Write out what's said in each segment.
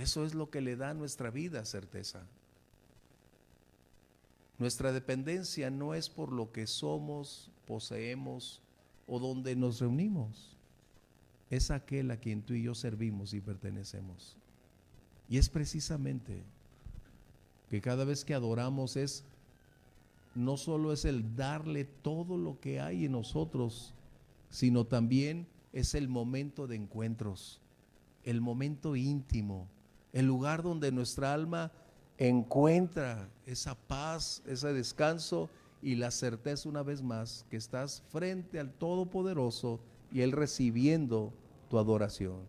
Eso es lo que le da a nuestra vida certeza. Nuestra dependencia no es por lo que somos, poseemos o donde nos reunimos. Es aquel a quien tú y yo servimos y pertenecemos. Y es precisamente que cada vez que adoramos no solo es el darle todo lo que hay en nosotros, sino también es el momento de encuentros, el momento íntimo, el lugar donde nuestra alma encuentra esa paz, ese descanso y la certeza una vez más que estás frente al Todopoderoso y Él recibiendo tu adoración.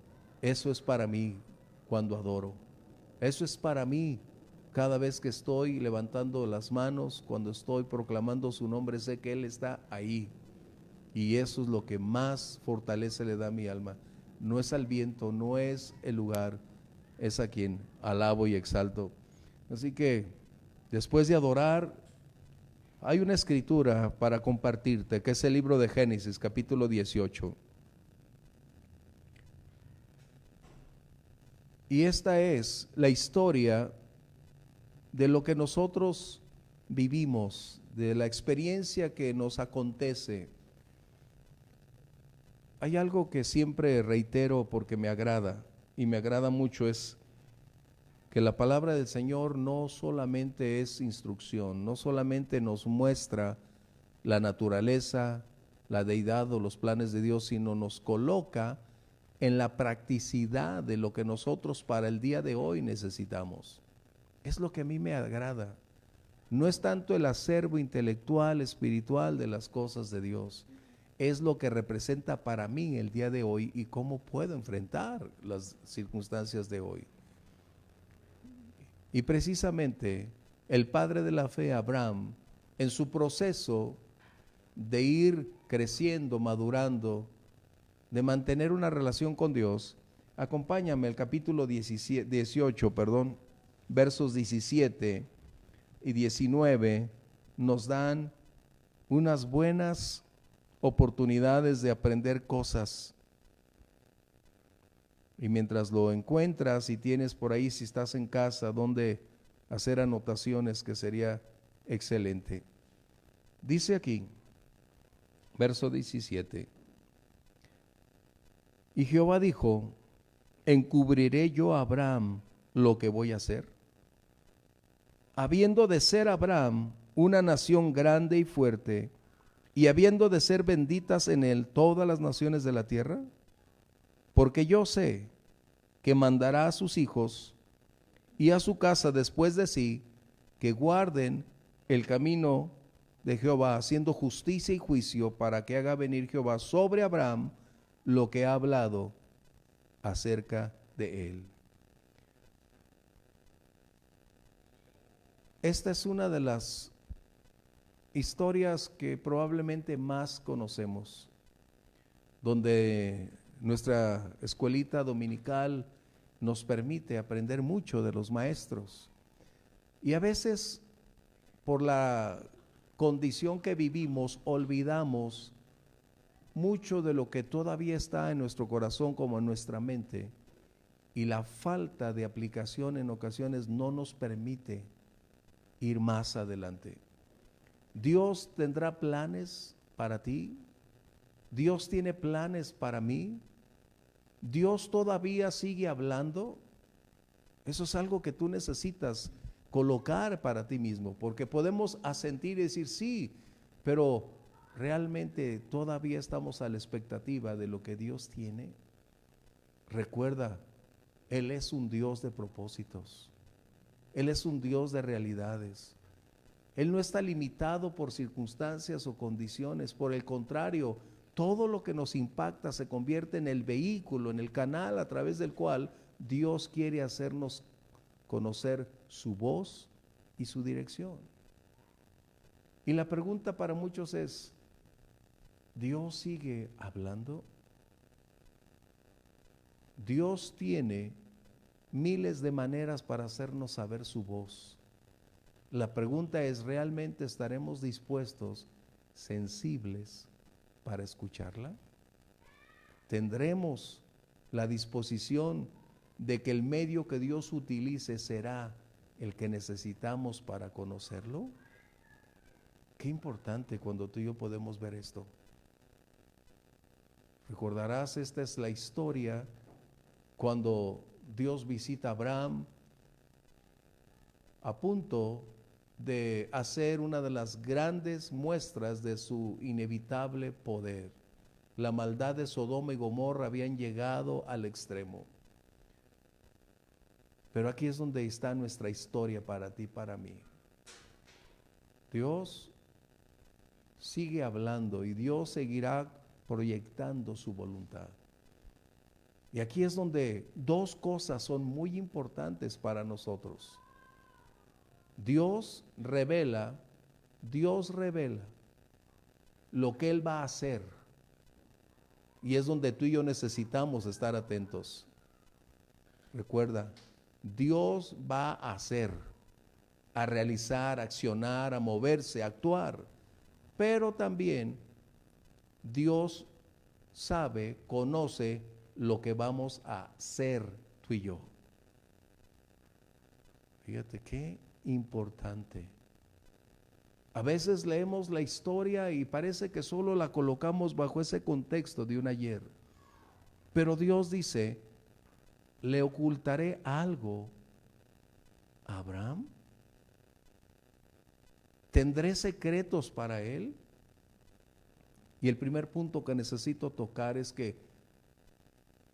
Eso es para mí cuando adoro. Eso es para mí cada vez que estoy levantando las manos, cuando estoy proclamando su nombre, sé que Él está ahí. Y eso es lo que más fortaleza le da a mi alma. No es al viento, no es el lugar, es a quien alabo y exalto. Así que después de adorar, hay una escritura para compartirte, que es el libro de Génesis, capítulo 18. Y esta es la historia de lo que nosotros vivimos, de la experiencia que nos acontece. Hay algo que siempre reitero porque me agrada, y me agrada mucho, es que la palabra del Señor no solamente es instrucción, no solamente nos muestra la naturaleza, la deidad o los planes de Dios, sino nos coloca en la practicidad de lo que nosotros para el día de hoy necesitamos. Es lo que a mí me agrada. No es tanto el acervo intelectual, espiritual de las cosas de Dios, es lo que representa para mí el día de hoy y cómo puedo enfrentar las circunstancias de hoy. Y precisamente el padre de la fe, Abraham, en su proceso de ir creciendo, madurando, de mantener una relación con Dios, acompáñame al capítulo 18, versos 17 y 19, nos dan unas buenas oportunidades de aprender cosas. Y mientras lo encuentras y tienes por ahí, si estás en casa, donde hacer anotaciones, que sería excelente. Dice aquí, verso 17, y Jehová dijo, ¿encubriré yo a Abraham lo que voy a hacer? Habiendo de ser Abraham una nación grande y fuerte, y habiendo de ser benditas en él todas las naciones de la tierra, porque yo sé que mandará a sus hijos y a su casa después de sí, que guarden el camino de Jehová, haciendo justicia y juicio, para que haga venir Jehová sobre Abraham lo que ha hablado acerca de él. Esta es una de las historias que probablemente más conocemos, donde nuestra escuelita dominical nos permite aprender mucho de los maestros. Y a veces, por la condición que vivimos, olvidamos mucho de lo que todavía está en nuestro corazón como en nuestra mente, y la falta de aplicación en ocasiones no nos permite ir más adelante. Dios tendrá planes para ti. Dios tiene planes para mí. Dios todavía sigue hablando. Eso es algo que tú necesitas colocar para ti mismo, porque podemos asentir y decir sí, pero realmente todavía estamos a la expectativa de lo que Dios tiene. Recuerda, Él es un Dios de propósitos. Él es un Dios de realidades. Él no está limitado por circunstancias o condiciones. Por el contrario, todo lo que nos impacta se convierte en el vehículo, en el canal a través del cual Dios quiere hacernos conocer su voz y su dirección. Y la pregunta para muchos es, ¿Dios sigue hablando? Dios tiene miles de maneras para hacernos saber su voz. La pregunta es, ¿realmente estaremos dispuestos, sensibles para escucharla? ¿Tendremos la disposición de que el medio que Dios utilice será el que necesitamos para conocerlo? Qué importante cuando tú y yo podemos ver esto. Recordarás, esta es la historia cuando Dios visita a Abraham a punto de hacer una de las grandes muestras de su inevitable poder. La maldad de Sodoma y Gomorra habían llegado al extremo. Pero aquí es donde está nuestra historia para ti y para mí. Dios sigue hablando y Dios seguirá proyectando su voluntad. Y aquí es donde dos cosas son muy importantes para nosotros. Dios revela lo que Él va a hacer. Y es donde tú y yo necesitamos estar atentos. Recuerda, Dios va a hacer, a realizar, a accionar, a moverse, a actuar. Pero también Dios sabe, conoce lo que vamos a hacer tú y yo. Fíjate qué importante. A veces leemos la historia y parece que solo la colocamos bajo ese contexto de un ayer. Pero Dios dice, ¿le ocultaré algo a Abraham? ¿Tendré secretos para él? Y el primer punto que necesito tocar es que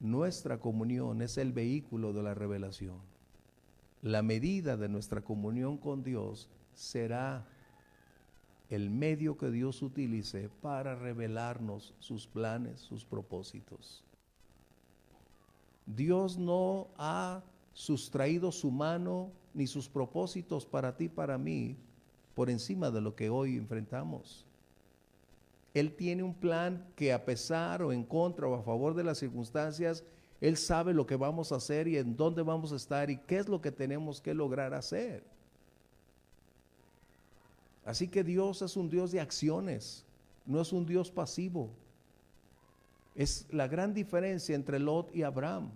nuestra comunión es el vehículo de la revelación. La medida de nuestra comunión con Dios será el medio que Dios utilice para revelarnos sus planes, sus propósitos. Dios no ha sustraído su mano ni sus propósitos para ti, para mí, por encima de lo que hoy enfrentamos. Él tiene un plan que, a pesar o en contra o a favor de las circunstancias, Él sabe lo que vamos a hacer y en dónde vamos a estar y qué es lo que tenemos que lograr hacer. Así que Dios es un Dios de acciones, no es un Dios pasivo. Es la gran diferencia entre Lot y Abraham.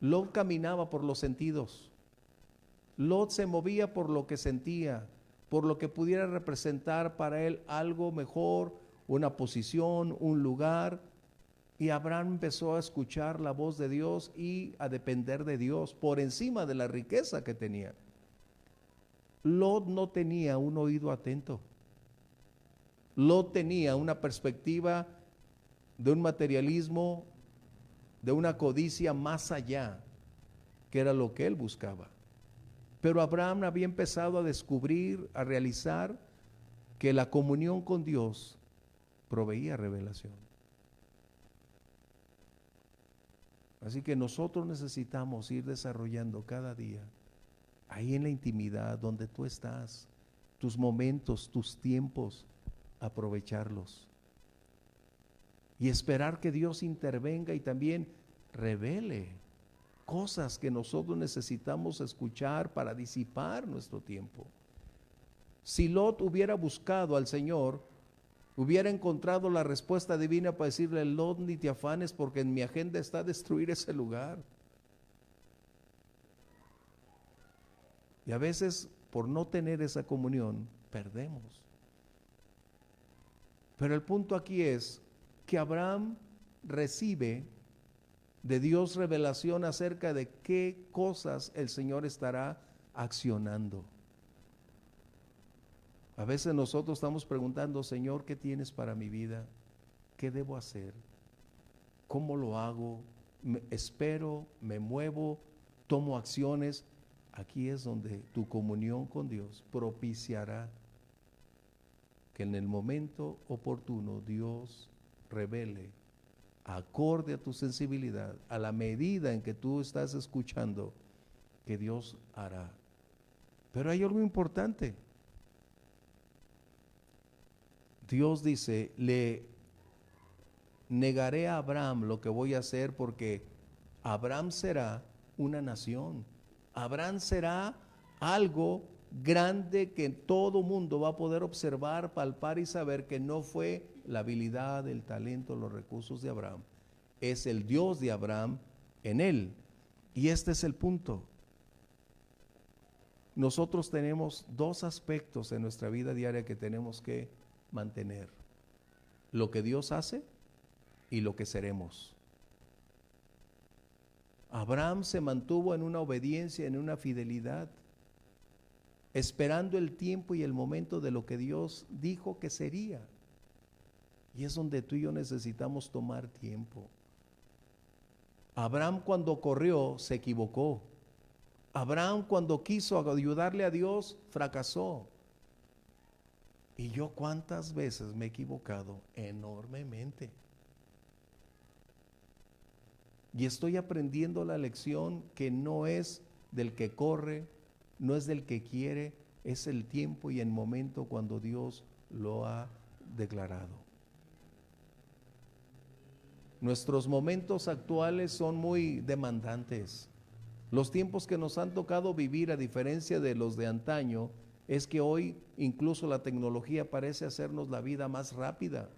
Lot caminaba por los sentidos. Lot se movía por lo que sentía, por lo que pudiera representar para él algo mejor, una posición, un lugar. Y Abraham empezó a escuchar la voz de Dios y a depender de Dios por encima de la riqueza que tenía. Lot no tenía un oído atento. Lot tenía una perspectiva de un materialismo, de una codicia más allá, que era lo que él buscaba. Pero Abraham había empezado a descubrir, a realizar que la comunión con Dios proveía revelación. Así que nosotros necesitamos ir desarrollando cada día, ahí en la intimidad donde tú estás, tus momentos, tus tiempos, aprovecharlos. Y esperar que Dios intervenga y también revele cosas que nosotros necesitamos escuchar para disipar nuestro tiempo. Si Lot hubiera buscado al Señor, hubiera encontrado la respuesta divina para decirle: Lot, ni te afanes porque en mi agenda está destruir ese lugar. Y a veces, por no tener esa comunión, perdemos. Pero el punto aquí es que Abraham recibe de Dios revelación acerca de qué cosas el Señor estará accionando. A veces nosotros estamos preguntando: Señor, ¿qué tienes para mi vida? ¿Qué debo hacer? ¿Cómo lo hago? Espero, me muevo, tomo acciones. Aquí es donde tu comunión con Dios propiciará que en el momento oportuno Dios revele, acorde a tu sensibilidad, a la medida en que tú estás escuchando, que Dios hará. Pero hay algo importante. Dios dice: le negaré a Abraham lo que voy a hacer, porque Abraham será una nación. Abraham será algo grande que todo mundo va a poder observar, palpar y saber que no fue la habilidad, el talento, los recursos de Abraham. Es el Dios de Abraham en Él. Y este es el punto. Nosotros tenemos dos aspectos en nuestra vida diaria que tenemos que mantener: lo que Dios hace y lo que seremos. Abraham se mantuvo en una obediencia, en una fidelidad, esperando el tiempo y el momento de lo que Dios dijo que sería. Y es donde tú y yo necesitamos tomar tiempo. Abraham, cuando corrió, se equivocó. Abraham, cuando quiso ayudarle a Dios, fracasó. Y yo, ¿cuántas veces me he equivocado? Enormemente. Y estoy aprendiendo la lección que no es del que corre, no es del que quiere, es el tiempo y el momento cuando Dios lo ha declarado. Nuestros momentos actuales son muy demandantes. Los tiempos que nos han tocado vivir, a diferencia de los de antaño, es que hoy incluso la tecnología parece hacernos la vida más rápida.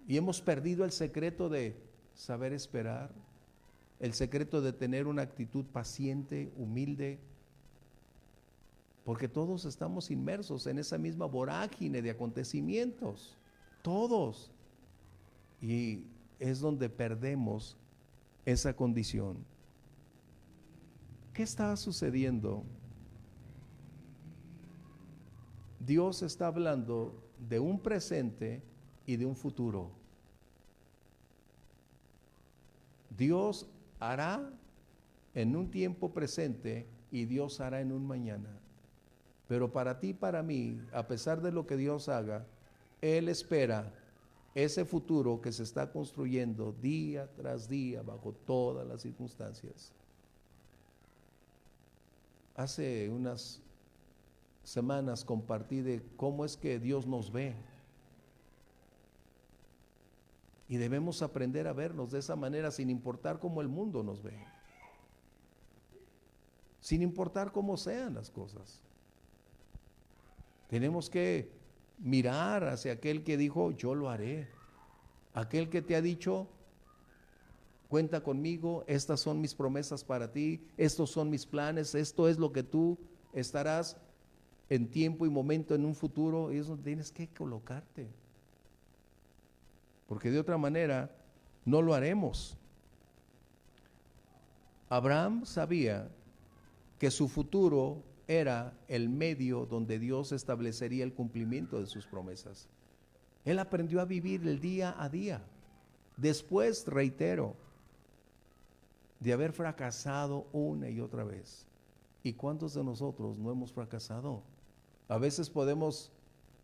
Y hemos perdido el secreto de saber esperar, el secreto de tener una actitud paciente, humilde, porque todos estamos inmersos en esa misma vorágine de acontecimientos, todos. Y es donde perdemos esa condición. ¿Qué está sucediendo? Dios está hablando de un presente y de un futuro. Dios hará en un tiempo presente y Dios hará en un mañana. Pero para ti y para mí, a pesar de lo que Dios haga, Él espera ese futuro que se está construyendo día tras día bajo todas las circunstancias. Hace unas semanas compartí de cómo es que Dios nos ve. Y debemos aprender a vernos de esa manera, sin importar cómo el mundo nos ve, sin importar cómo sean las cosas. Tenemos que mirar hacia aquel que dijo, yo lo haré. Aquel que te ha dicho, cuenta conmigo, estas son mis promesas para ti, estos son mis planes, esto es lo que tú estarás en tiempo y momento, en un futuro, y es donde tienes que colocarte. Porque de otra manera no lo haremos. Abraham sabía que su futuro era el medio donde Dios establecería el cumplimiento de sus promesas. Él aprendió a vivir el día a día. Después, reitero, de haber fracasado una y otra vez. ¿Y cuántos de nosotros no hemos fracasado? A veces podemos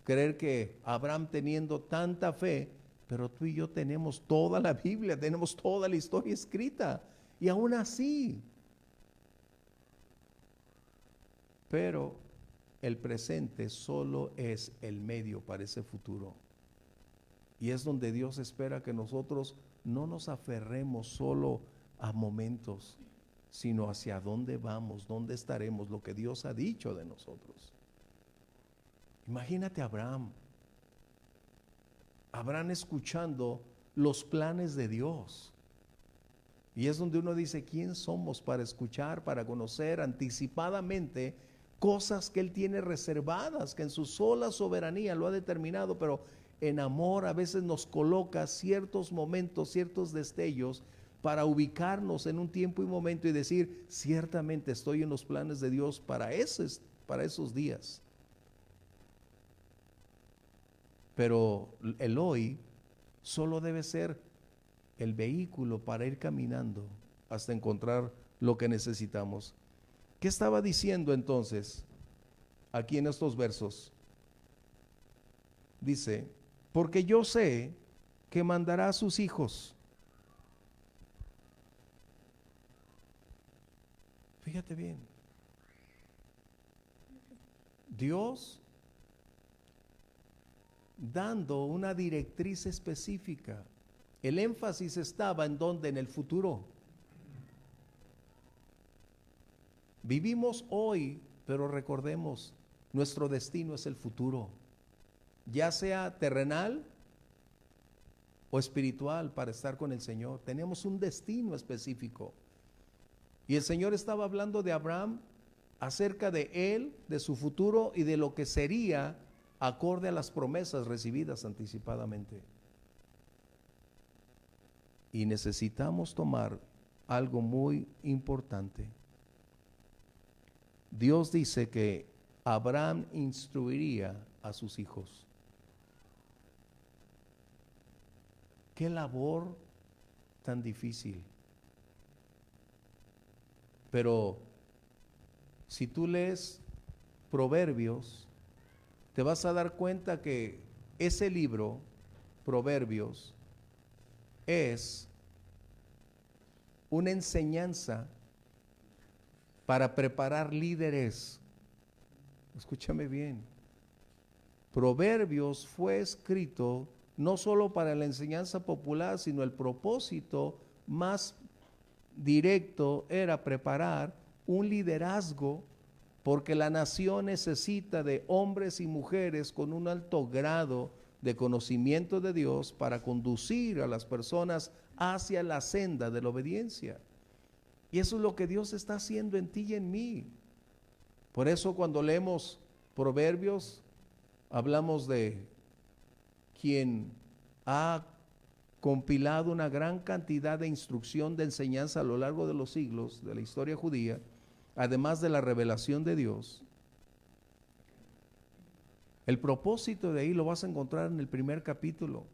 creer que Abraham, teniendo tanta fe, pero tú y yo tenemos toda la Biblia, tenemos toda la historia escrita, y aún así. Pero el presente solo es el medio para ese futuro. Y es donde Dios espera que nosotros no nos aferremos solo a momentos, sino hacia dónde vamos, dónde estaremos, lo que Dios ha dicho de nosotros. Imagínate a Abraham. Abraham escuchando los planes de Dios. Y es donde uno dice, ¿quién somos para escuchar, para conocer anticipadamente cosas que Él tiene reservadas, que en su sola soberanía lo ha determinado, pero en amor a veces nos coloca ciertos momentos, ciertos destellos para ubicarnos en un tiempo y momento y decir, ciertamente estoy en los planes de Dios para esos días. Pero el hoy solo debe ser el vehículo para ir caminando hasta encontrar lo que necesitamos. ¿Qué estaba diciendo entonces aquí en estos versos? Dice, porque yo sé que mandará a sus hijos. Fíjate bien. Dios dando una directriz específica. El énfasis estaba en donde, en el futuro. Vivimos hoy, pero recordemos, nuestro destino es el futuro, ya sea terrenal o espiritual para estar con el Señor. Tenemos un destino específico. Y el Señor estaba hablando de Abraham acerca de él, de su futuro y de lo que sería acorde a las promesas recibidas anticipadamente. Y necesitamos tomar algo muy importante. Dios dice que Abraham instruiría a sus hijos. Qué labor tan difícil. Pero si tú lees Proverbios, te vas a dar cuenta que ese libro, Proverbios, es una enseñanza para preparar líderes. Escúchame bien. Proverbios fue escrito no solo para la enseñanza popular, sino el propósito más directo era preparar un liderazgo, porque la nación necesita de hombres y mujeres con un alto grado de conocimiento de Dios para conducir a las personas hacia la senda de la obediencia. Y eso es lo que Dios está haciendo en ti y en mí. Por eso cuando leemos Proverbios, hablamos de quien ha compilado una gran cantidad de instrucción, de enseñanza a lo largo de los siglos de la historia judía, además de la revelación de Dios. El propósito de ahí lo vas a encontrar en el primer capítulo.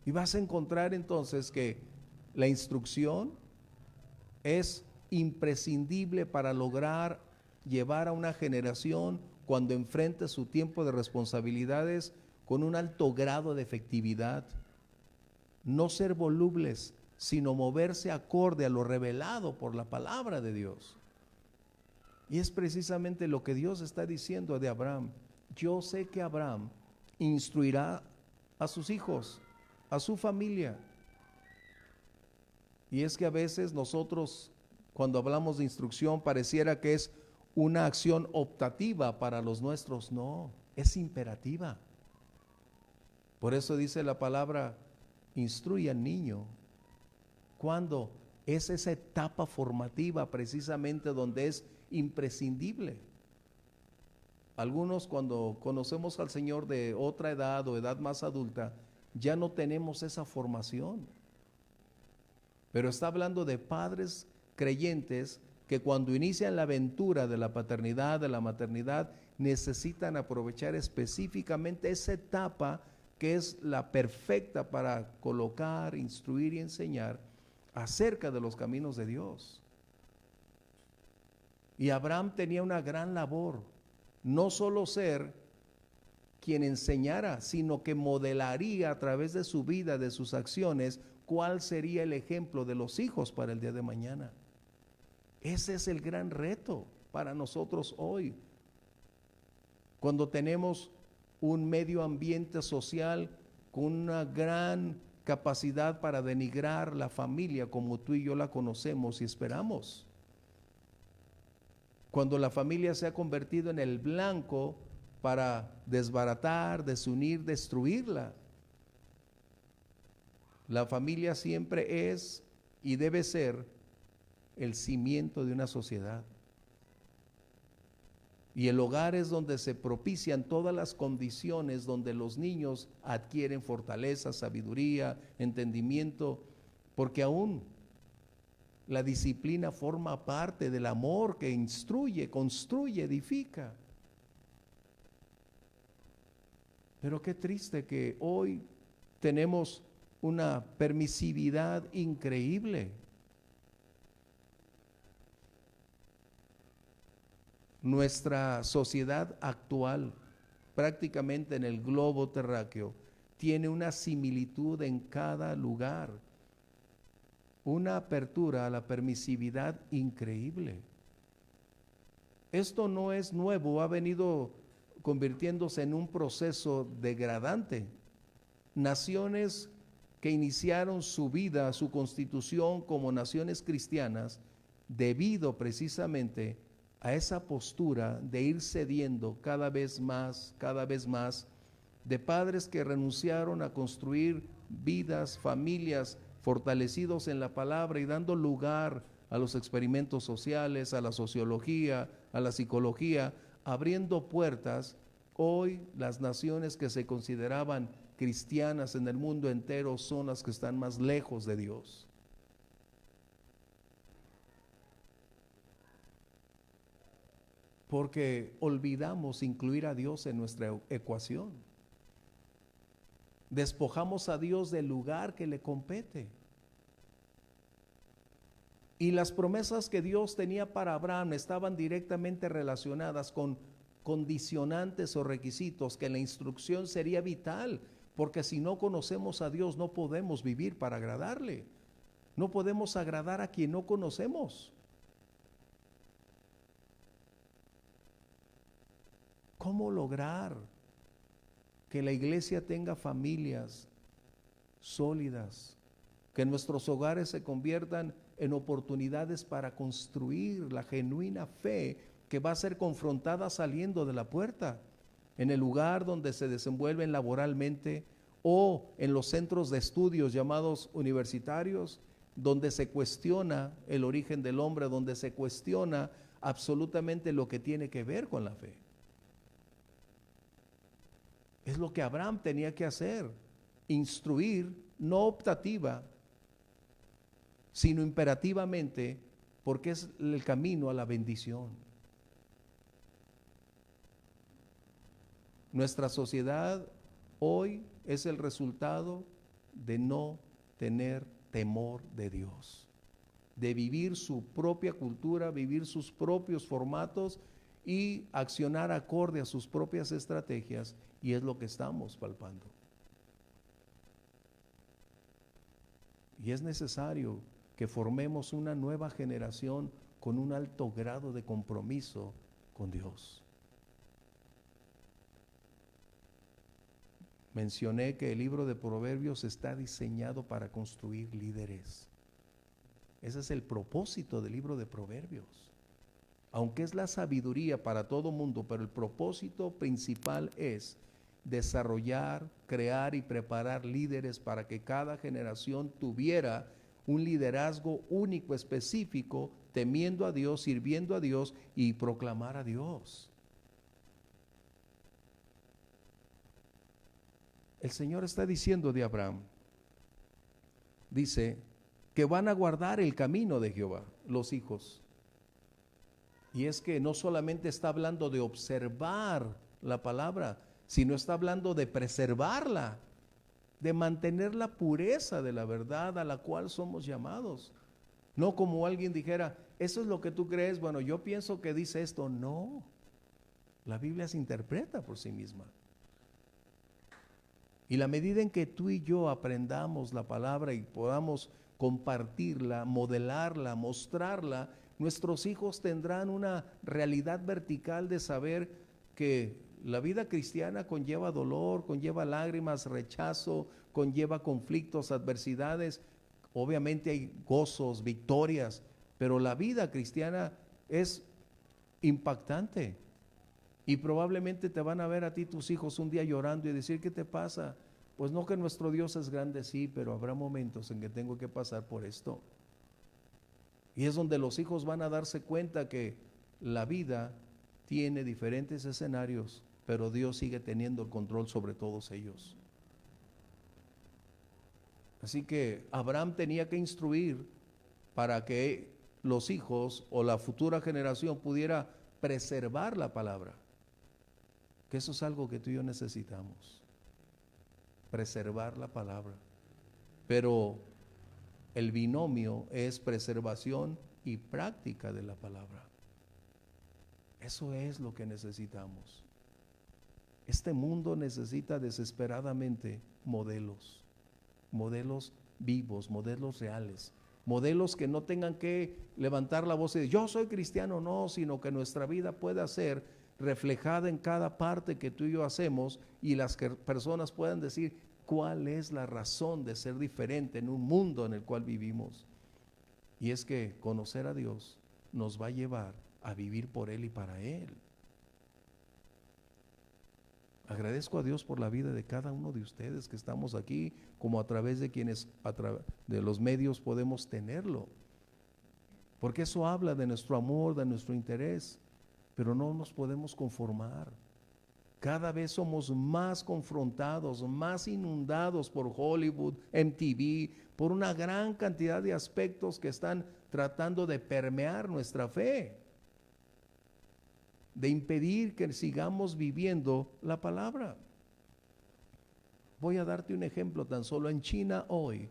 Y vas a encontrar entonces que la instrucción es imprescindible para lograr llevar a una generación cuando enfrente su tiempo de responsabilidades con un alto grado de efectividad. No ser volubles, sino moverse acorde a lo revelado por la palabra de Dios. Y es precisamente lo que Dios está diciendo de Abraham. Yo sé que Abraham instruirá a sus hijos, a su familia. Y es que a veces nosotros, cuando hablamos de instrucción, pareciera que es una acción optativa para los nuestros. No, es imperativa. Por eso dice la palabra, instruye al niño. ¿Cuándo? Es esa etapa formativa precisamente donde es imprescindible. Algunos cuando conocemos al Señor de otra edad o edad más adulta, ya no tenemos esa formación. Pero está hablando de padres creyentes que cuando inician la aventura de la paternidad, de la maternidad, necesitan aprovechar específicamente esa etapa que es la perfecta para colocar, instruir y enseñar acerca de los caminos de Dios. Y Abraham tenía una gran labor, no solo ser quien enseñara, sino que modelaría a través de su vida, de sus acciones, cuál sería el ejemplo de los hijos para el día de mañana. Ese es el gran reto para nosotros hoy. Cuando tenemos un medio ambiente social con una gran capacidad para denigrar la familia como tú y yo la conocemos y esperamos. Cuando la familia se ha convertido en el blanco para desbaratar, desunir, destruirla. La familia siempre es y debe ser el cimiento de una sociedad. Y el hogar es donde se propician todas las condiciones donde los niños adquieren fortaleza, sabiduría, entendimiento, porque aún la disciplina forma parte del amor que instruye, construye, edifica. Pero qué triste que hoy tenemos una permisividad increíble. Nuestra sociedad actual, prácticamente en el globo terráqueo, tiene una similitud en cada lugar, una apertura a la permisividad increíble. Esto no es nuevo, ha venido convirtiéndose en un proceso degradante. Naciones que iniciaron su vida, su constitución como naciones cristianas, debido precisamente a esa postura de ir cediendo cada vez más, de padres que renunciaron a construir vidas, familias fortalecidos en la palabra y dando lugar a los experimentos sociales, a la sociología, a la psicología, abriendo puertas. Hoy las naciones que se consideraban cristianas en el mundo entero son las que están más lejos de Dios. Porque olvidamos incluir a Dios en nuestra ecuación. Despojamos a Dios del lugar que le compete. Y las promesas que Dios tenía para Abraham estaban directamente relacionadas con condicionantes o requisitos que la instrucción sería vital, porque si no conocemos a Dios no podemos vivir para agradarle. No podemos agradar a quien no conocemos. ¿Cómo lograr que la iglesia tenga familias sólidas, que nuestros hogares se conviertan en oportunidades para construir la genuina fe que va a ser confrontada saliendo de la puerta, en el lugar donde se desenvuelven laboralmente o en los centros de estudios llamados universitarios, donde se cuestiona el origen del hombre, donde se cuestiona absolutamente lo que tiene que ver con la fe? Es lo que Abraham tenía que hacer, instruir, no optativa, sino imperativamente, porque es el camino a la bendición. Nuestra sociedad hoy es el resultado de no tener temor de Dios, de vivir su propia cultura, vivir sus propios formatos y accionar acorde a sus propias estrategias, y es lo que estamos palpando. Y es necesario que formemos una nueva generación con un alto grado de compromiso con Dios. Mencioné que el libro de Proverbios está diseñado para construir líderes. Ese es el propósito del libro de Proverbios. Aunque es la sabiduría para todo mundo, pero el propósito principal es desarrollar, crear y preparar líderes para que cada generación tuviera un liderazgo único, específico, temiendo a Dios, sirviendo a Dios y proclamar a Dios. El Señor está diciendo de Abraham, dice que van a guardar el camino de Jehová, los hijos. Y es que no solamente está hablando de observar la palabra, sino está hablando de preservarla, de mantener la pureza de la verdad a la cual somos llamados. No como alguien dijera, eso es lo que tú crees, bueno, yo pienso que dice esto. No, la Biblia se interpreta por sí misma. Y la medida en que tú y yo aprendamos la palabra y podamos compartirla, modelarla, mostrarla, nuestros hijos tendrán una realidad vertical de saber que la vida cristiana conlleva dolor, conlleva lágrimas, rechazo, conlleva conflictos, adversidades. Obviamente hay gozos, victorias, pero la vida cristiana es impactante. Y probablemente te van a ver a ti tus hijos un día llorando y decir, ¿qué te pasa? Pues no, que nuestro Dios es grande, sí, pero habrá momentos en que tengo que pasar por esto. Y es donde los hijos van a darse cuenta que la vida tiene diferentes escenarios, pero Dios sigue teniendo el control sobre todos ellos. Así que Abraham tenía que instruir para que los hijos o la futura generación pudiera preservar la palabra. Que eso es algo que tú y yo necesitamos, preservar la palabra. Pero el binomio es preservación y práctica de la palabra. Eso es lo que necesitamos. Este mundo necesita desesperadamente modelos vivos, modelos reales, modelos que no tengan que levantar la voz y decir, yo soy cristiano, no, sino que nuestra vida pueda ser reflejada en cada parte que tú y yo hacemos, y las personas puedan decir cuál es la razón de ser diferente en un mundo en el cual vivimos. Y es que conocer a Dios nos va a llevar a vivir por Él y para Él. Agradezco a Dios por la vida de cada uno de ustedes que estamos aquí, como a través de quienes de los medios podemos tenerlo. Porque eso habla de nuestro amor, de nuestro interés, pero no nos podemos conformar. Cada vez somos más confrontados, más inundados por Hollywood, MTV, por una gran cantidad de aspectos que están tratando de permear nuestra fe, de impedir que sigamos viviendo la palabra. Voy a darte un ejemplo. Tan solo en China hoy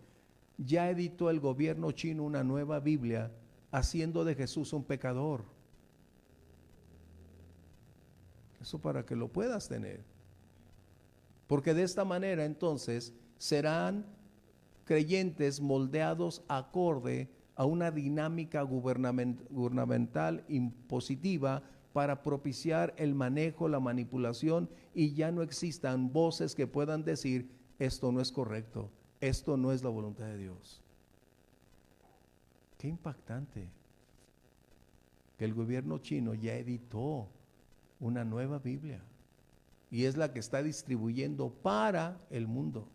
ya editó el gobierno chino una nueva Biblia haciendo de Jesús un pecador. Eso para que lo puedas tener. Porque de esta manera entonces serán creyentes moldeados acorde a una dinámica gubernamental impositiva para propiciar el manejo, la manipulación, y ya no existan voces que puedan decir: esto no es correcto, esto no es la voluntad de Dios. Qué impactante que el gobierno chino ya editó una nueva Biblia y es la que está distribuyendo para el mundo.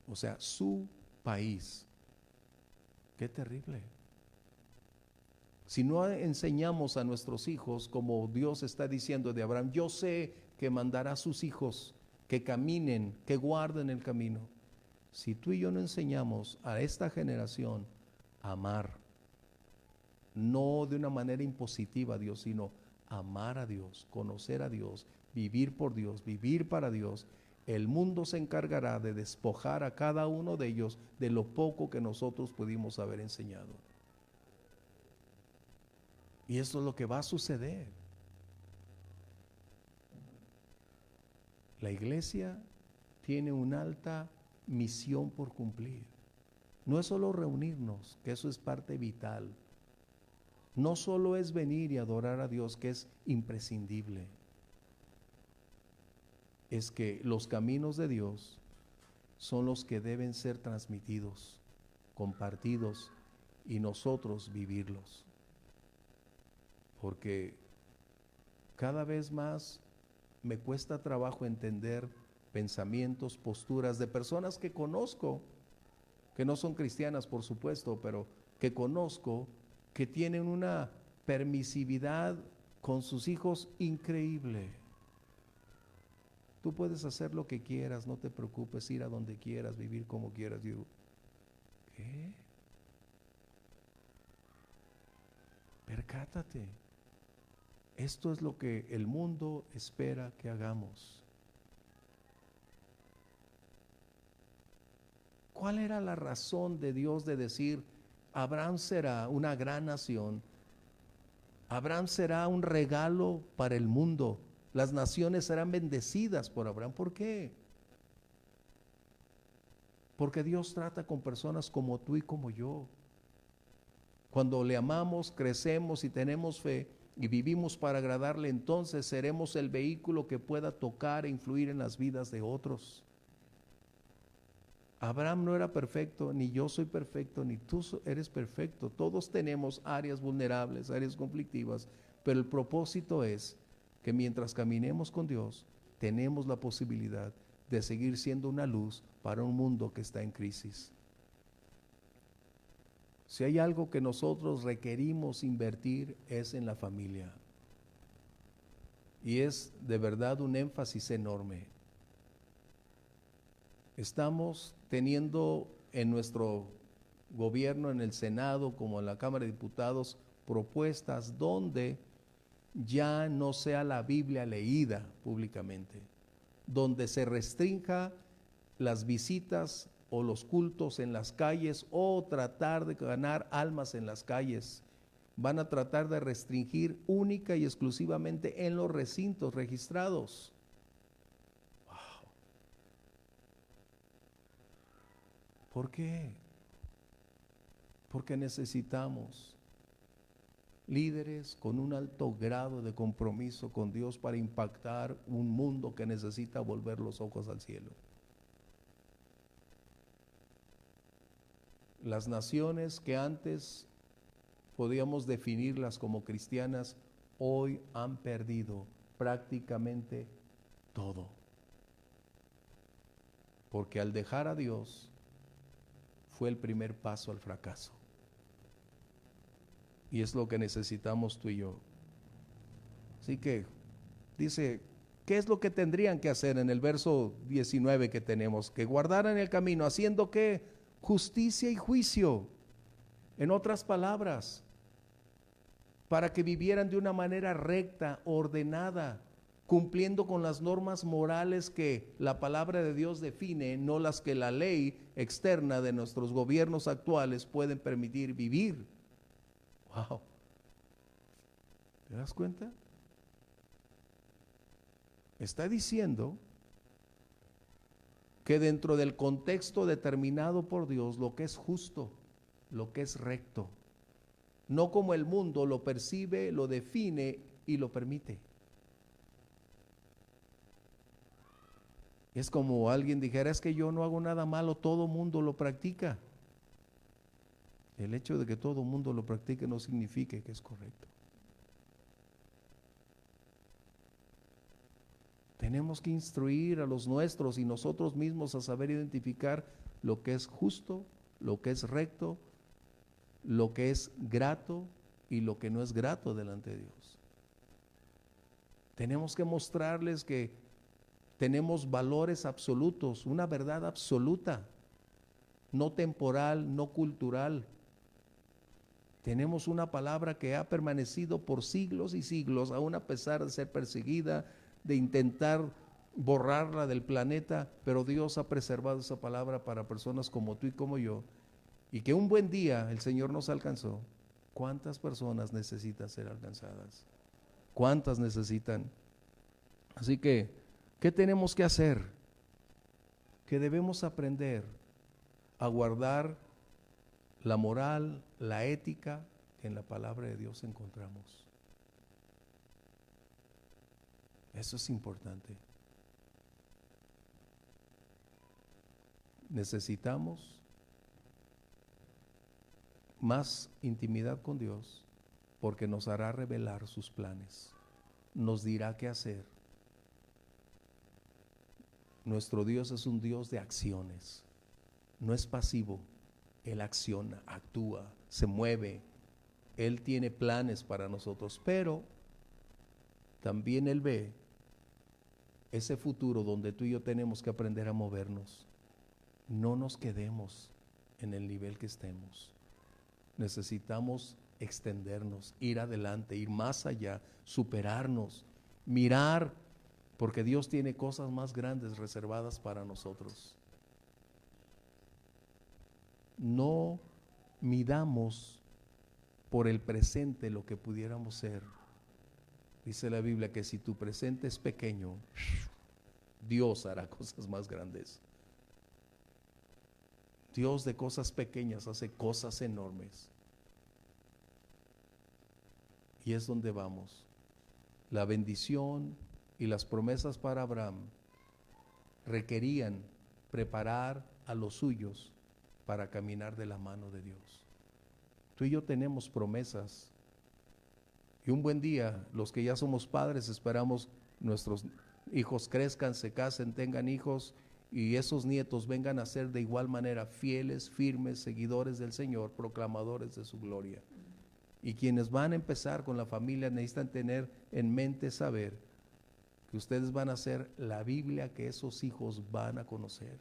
O sea, su país. Qué terrible. Si no enseñamos a nuestros hijos, como Dios está diciendo de Abraham: yo sé que mandará a sus hijos que caminen, que guarden el camino. Si tú y yo no enseñamos a esta generación a amar, no de una manera impositiva a Dios, sino amar a Dios, conocer a Dios, vivir por Dios, vivir para Dios, el mundo se encargará de despojar a cada uno de ellos de lo poco que nosotros pudimos haber enseñado. Y eso es lo que va a suceder. La iglesia tiene una alta misión por cumplir. No es solo reunirnos, que eso es parte vital. No solo es venir y adorar a Dios, que es imprescindible. Es que los caminos de Dios son los que deben ser transmitidos, compartidos, y nosotros vivirlos. Porque cada vez más me cuesta trabajo entender pensamientos, posturas de personas que conozco, que no son cristianas por supuesto, pero que conozco, que tienen una permisividad con sus hijos increíble. Tú puedes hacer lo que quieras, no te preocupes, ir a donde quieras, vivir como quieras. Digo, ¿qué? Percátate. Esto es lo que el mundo espera que hagamos. ¿Cuál era la razón de Dios de decir: Abraham será una gran nación, Abraham será un regalo para el mundo, las naciones serán bendecidas por Abraham? ¿Por qué? Porque Dios trata con personas como tú y como yo. Cuando le amamos, crecemos y tenemos fe y vivimos para agradarle, entonces seremos el vehículo que pueda tocar e influir en las vidas de otros. Abraham no era perfecto, ni yo soy perfecto, ni tú eres perfecto. Todos tenemos áreas vulnerables, áreas conflictivas, pero el propósito es que mientras caminemos con Dios, tenemos la posibilidad de seguir siendo una luz para un mundo que está en crisis. Si hay algo que nosotros requerimos invertir, es en la familia. Y es de verdad un énfasis enorme. Estamos teniendo en nuestro gobierno, en el Senado como en la Cámara de Diputados, propuestas donde ya no sea la Biblia leída públicamente, donde se restrinja las visitas o los cultos en las calles o tratar de ganar almas en las calles. Van a tratar de restringir única y exclusivamente en los recintos registrados. Wow. ¿Por qué? Porque necesitamos líderes con un alto grado de compromiso con Dios para impactar un mundo que necesita volver los ojos al cielo. Las naciones que antes podíamos definirlas como cristianas, hoy han perdido prácticamente todo. Porque al dejar a Dios fue el primer paso al fracaso. Y es lo que necesitamos tú y yo. Así que dice, ¿qué es lo que tendrían que hacer en el verso 19 que tenemos? Que guardaran el camino, haciendo ¿qué? Justicia y juicio. En otras palabras, para que vivieran de una manera recta, ordenada, cumpliendo con las normas morales que la palabra de Dios define, no las que la ley externa de nuestros gobiernos actuales pueden permitir vivir. Wow. ¿Te das cuenta? Está diciendo que dentro del contexto determinado por Dios, lo que es justo, lo que es recto, no como el mundo lo percibe, lo define y lo permite. Es como alguien dijera, es que yo no hago nada malo, todo mundo lo practica. El hecho de que todo mundo lo practique no significa que es correcto. Tenemos que instruir a los nuestros y nosotros mismos a saber identificar lo que es justo, lo que es recto, lo que es grato y lo que no es grato delante de Dios. Tenemos que mostrarles que tenemos valores absolutos, una verdad absoluta, no temporal, no cultural. Tenemos una palabra que ha permanecido por siglos y siglos, aún a pesar de ser perseguida, de intentar borrarla del planeta, pero Dios ha preservado esa palabra para personas como tú y como yo, y que un buen día el Señor nos alcanzó. ¿Cuántas personas necesitan ser alcanzadas? ¿Cuántas necesitan? Así que, ¿qué tenemos que hacer? Que debemos aprender a guardar la moral, la ética que en la palabra de Dios encontramos. Eso es importante. Necesitamos más intimidad con Dios porque nos hará revelar sus planes, nos dirá qué hacer. Nuestro Dios es un Dios de acciones, no es pasivo. Él acciona, actúa, se mueve. Él tiene planes para nosotros, pero también Él ve ese futuro donde tú y yo tenemos que aprender a movernos. No nos quedemos en el nivel que estemos. Necesitamos extendernos, ir adelante, ir más allá, superarnos, mirar, porque Dios tiene cosas más grandes reservadas para nosotros. No midamos por el presente lo que pudiéramos ser. Dice la Biblia que si tu presente es pequeño, Dios hará cosas más grandes. Dios de cosas pequeñas hace cosas enormes. Y es donde vamos. La bendición y las promesas para Abraham requerían preparar a los suyos para caminar de la mano de Dios. Tú y yo tenemos promesas. Y un buen día, los que ya somos padres, esperamos nuestros hijos crezcan, se casen, tengan hijos y esos nietos vengan a ser de igual manera fieles, firmes, seguidores del Señor, proclamadores de su gloria. Y quienes van a empezar con la familia necesitan tener en mente saber que ustedes van a ser la Biblia que esos hijos van a conocer.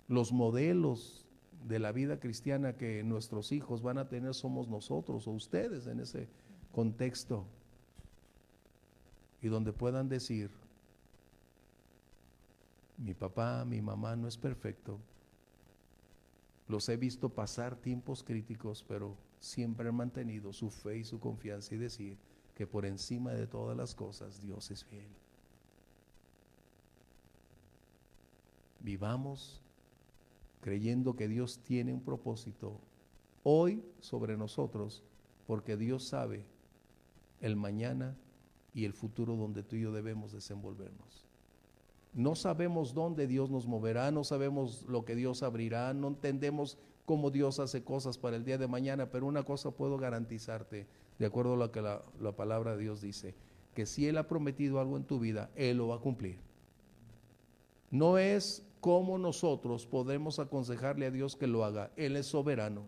Los modelos de la vida cristiana que nuestros hijos van a tener somos nosotros o ustedes en ese contexto, y donde puedan decir, mi papá, mi mamá no es perfecto, los he visto pasar tiempos críticos, pero siempre han mantenido su fe y su confianza, y decir que por encima de todas las cosas Dios es fiel. Vivamos creyendo que Dios tiene un propósito hoy sobre nosotros, porque Dios sabe el mañana y el futuro donde tú y yo debemos desenvolvernos. No sabemos dónde Dios nos moverá, no sabemos lo que Dios abrirá, no entendemos cómo Dios hace cosas para el día de mañana, pero una cosa puedo garantizarte, de acuerdo a lo que la palabra de Dios dice, que si Él ha prometido algo en tu vida, Él lo va a cumplir. No es cómo nosotros podemos aconsejarle a Dios que lo haga, Él es soberano.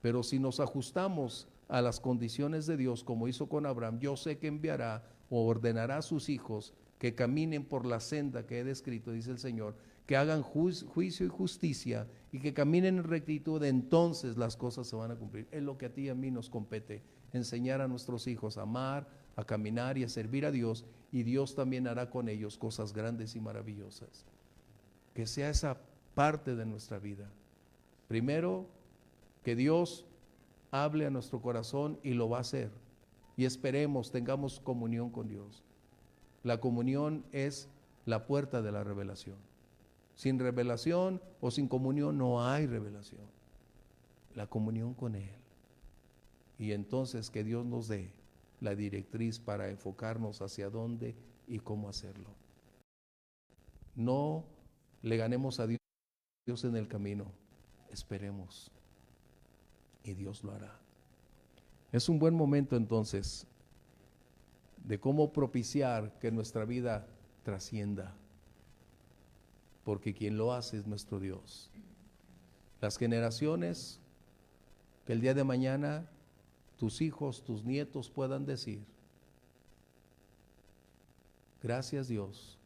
Pero si nos ajustamos a las condiciones de Dios, como hizo con Abraham, yo sé que enviará o ordenará a sus hijos que caminen por la senda que he descrito, dice el Señor, que hagan juicio y justicia y que caminen en rectitud, entonces las cosas se van a cumplir. Es lo que a ti y a mí nos compete, enseñar a nuestros hijos a amar, a caminar y a servir a Dios, y Dios también hará con ellos cosas grandes y maravillosas. Que sea esa parte de nuestra vida. Primero, que Dios hable a nuestro corazón, y lo va a hacer. Y esperemos, tengamos comunión con Dios. La comunión es la puerta de la revelación. Sin revelación o sin comunión no hay revelación. La comunión con Él. Y entonces que Dios nos dé la directriz para enfocarnos hacia dónde y cómo hacerlo. No le ganemos a Dios en el camino. Esperemos. Y Dios lo hará. Es un buen momento entonces de cómo propiciar que nuestra vida trascienda, porque quien lo hace es nuestro Dios. Las generaciones, que el día de mañana tus hijos, tus nietos puedan decir: gracias Dios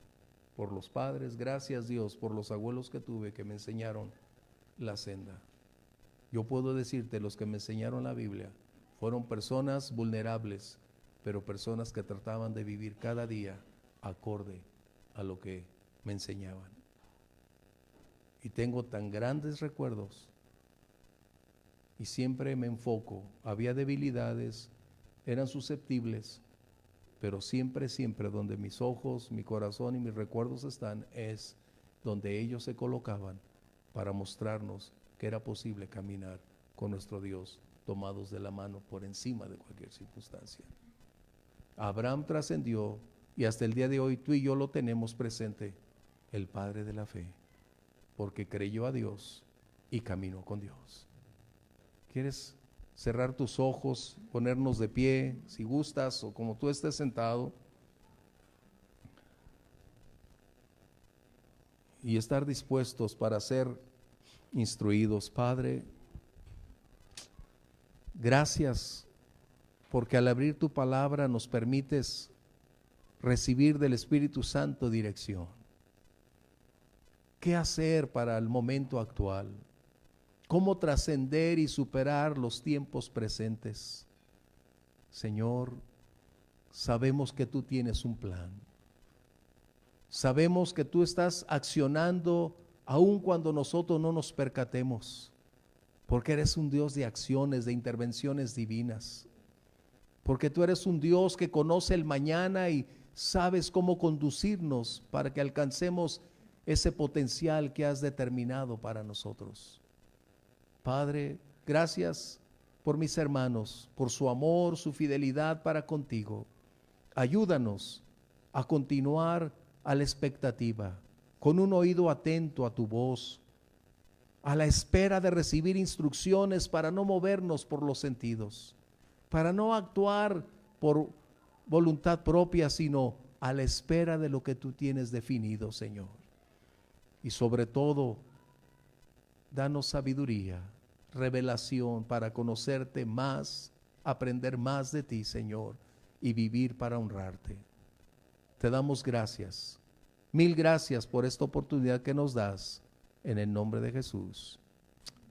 por los padres, gracias Dios por los abuelos que tuve que me enseñaron la senda. Yo puedo decirte, los que me enseñaron la Biblia fueron personas vulnerables, pero personas que trataban de vivir cada día acorde a lo que me enseñaban. Y tengo tan grandes recuerdos, y siempre me enfoco. Había debilidades, eran susceptibles, pero siempre donde mis ojos, mi corazón y mis recuerdos están, es donde ellos se colocaban para mostrarnos que era posible caminar con nuestro Dios, tomados de la mano por encima de cualquier circunstancia. Abraham trascendió, y hasta el día de hoy tú y yo lo tenemos presente, el padre de la fe, porque creyó a Dios y caminó con Dios. ¿Quieres cerrar tus ojos, ponernos de pie, si gustas, o como tú estés sentado, y estar dispuestos para ser instruidos? Padre, gracias porque al abrir tu palabra nos permites recibir del Espíritu Santo dirección. ¿Qué hacer para el momento actual? ¿Cómo trascender y superar los tiempos presentes? Señor, sabemos que tú tienes un plan. Sabemos que tú estás accionando aun cuando nosotros no nos percatemos, porque eres un Dios de acciones, de intervenciones divinas, porque tú eres un Dios que conoce el mañana y sabes cómo conducirnos para que alcancemos ese potencial que has determinado para nosotros. Padre, gracias por mis hermanos, por su amor, su fidelidad para contigo. Ayúdanos a continuar a la expectativa, con un oído atento a tu voz, a la espera de recibir instrucciones para no movernos por los sentidos, para no actuar por voluntad propia, sino a la espera de lo que tú tienes definido, Señor. Y sobre todo, danos sabiduría, revelación para conocerte más, aprender más de ti, Señor, y vivir para honrarte. Te damos gracias. Mil gracias por esta oportunidad que nos das, en el nombre de Jesús.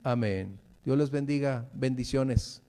Amén. Dios les bendiga. Bendiciones.